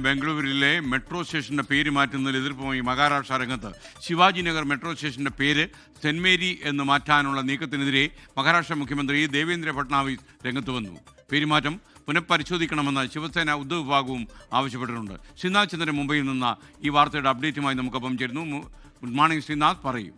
ബംഗളൂരുവിലെ മെട്രോ സ്റ്റേഷന്റെ പേര് മാറ്റുന്നതിൽ എതിർപ്പുമായി മഹാരാഷ്ട്ര രംഗത്ത്. ശിവാജി നഗർ മെട്രോ സ്റ്റേഷന്റെ പേര് സെന്റ് മേരി എന്ന് മാറ്റാനുള്ള നീക്കത്തിനെതിരെ മഹാരാഷ്ട്ര മുഖ്യമന്ത്രി ദേവേന്ദ്ര ഫട്നാവിസ് രംഗത്ത് വന്നു. പേരുമാറ്റം പുനഃപരിശോധിക്കണമെന്ന് ശിവസേന ഉദ്ധവ് വിഭാഗവും ആവശ്യപ്പെട്ടിട്ടുണ്ട്. ശ്രീനാഥ് ചന്ദ്രൻ മുംബൈയിൽ നിന്ന് ഈ വാർത്തയുടെ അപ്ഡേറ്റുമായി നമുക്കൊപ്പം ചേരുന്നു. ഗുഡ് മോർണിംഗ് ശ്രീനാഥ്, പറയൂ.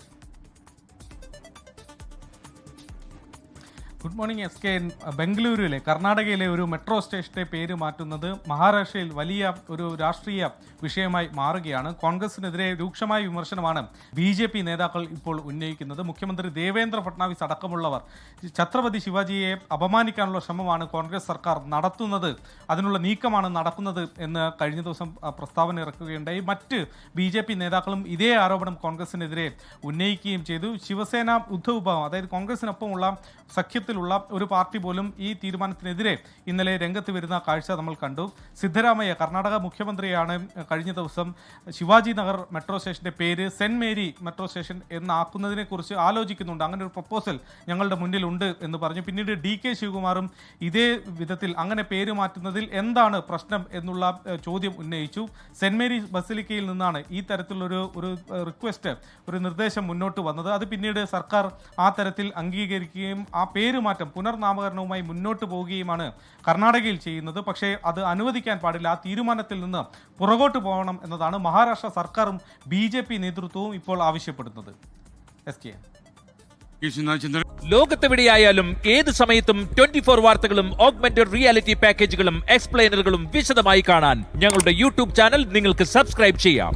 Good morning S K. ബംഗളൂരുവിലെ കർണാടകയിലെ ഒരു മെട്രോ സ്റ്റേഷന്റെ പേര് മാറ്റുന്നത് മഹാരാഷ്ട്രയിൽ വലിയ ഒരു രാഷ്ട്രീയ വിഷയമായി മാറുകയാണ്. കോൺഗ്രസിനെതിരെ രൂക്ഷമായ വിമർശനമാണ് BJP നേതാക്കൾ ഇപ്പോൾ ഉന്നയിക്കുന്നത്. മുഖ്യമന്ത്രി ദേവേന്ദ്ര ഫട്നാവിസ് അടക്കമുള്ളവർ ഛത്രപതി ശിവാജിയെ അപമാനിക്കാനുള്ള ശ്രമമാണ് കോൺഗ്രസ് സർക്കാർ നടത്തുന്നത്, അതിനുള്ള നീക്കമാണ് നടക്കുന്നത് എന്ന് കഴിഞ്ഞ ദിവസം പ്രസ്താവന ഇറക്കുകയുണ്ടായി. മറ്റ് BJP നേതാക്കളും ഇതേ ആരോപണം കോൺഗ്രസിനെതിരെ ഉന്നയിക്കുകയും ചെയ്തു. ശിവസേന ഉദ്ധവ് വിഭാഗം, അതായത് കോൺഗ്രസിനൊപ്പമുള്ള സഖ്യത്തിലുള്ള ഒരു പാർട്ടി പോലും ഈ തീരുമാനത്തിനെതിരെ ഇന്നലെ രംഗത്ത് വരുന്ന കാഴ്ച നമ്മൾ കണ്ടു. സിദ്ധരാമയ്യ കർണാടക മുഖ്യമന്ത്രിയാണ് കഴിഞ്ഞ ദിവസം ശിവാജി നഗർ മെട്രോ സ്റ്റേഷന്റെ പേര് സെന്റ് മേരി മെട്രോ സ്റ്റേഷൻ എന്നാക്കുന്നതിനെ കുറിച്ച് ആലോചിക്കുന്നുണ്ട്, അങ്ങനെ ഒരു പ്രപ്പോസൽ ഞങ്ങളുടെ മുന്നിലുണ്ട് എന്ന് പറഞ്ഞു. പിന്നീട് DK ശിവകുമാറും ഇതേ വിധത്തിൽ അങ്ങനെ പേര് മാറ്റുന്നതിൽ എന്താണ് പ്രശ്നം എന്നുള്ള ചോദ്യം ഉന്നയിച്ചു. സെന്റ് മേരി ബസിലിക്കയിൽ നിന്നാണ് ഈ തരത്തിലുള്ളൊരു റിക്വസ്റ്റ്, ഒരു നിർദ്ദേശം മുന്നോട്ട് വന്നത്. അത് പിന്നീട് സർക്കാർ ആ തരത്തിൽ അംഗീകരിക്കുകയും ആ പേരുമാറ്റം പുനർനാമകരണവുമായി മുന്നോട്ട് പോവുകയുമാണ് കർണാടകയിൽ ചെയ്യുന്നത്. പക്ഷേ അത് അനുവദിക്കാൻ പാടില്ല, ആ തീരുമാനത്തിൽ നിന്ന് പുറകോട്ട് പോകണം എന്നതാണ് മഹാരാഷ്ട്ര സർക്കാരും BJP നേതൃത്വവും ഇപ്പോൾ ആവശ്യപ്പെടുന്നത്. ലോകത്തെവിടെയായാലും ഏത് സമയത്തും 24 വാർത്തകളും ഓഗ്മെന്റഡ് റിയാലിറ്റി പാക്കേജുകളും എക്സ്പ്ലെയിനറുകളും വിശദമായി കാണാൻ ഞങ്ങളുടെ YouTube ചാനൽ നിങ്ങൾക്ക് സബ്സ്ക്രൈബ് ചെയ്യാം.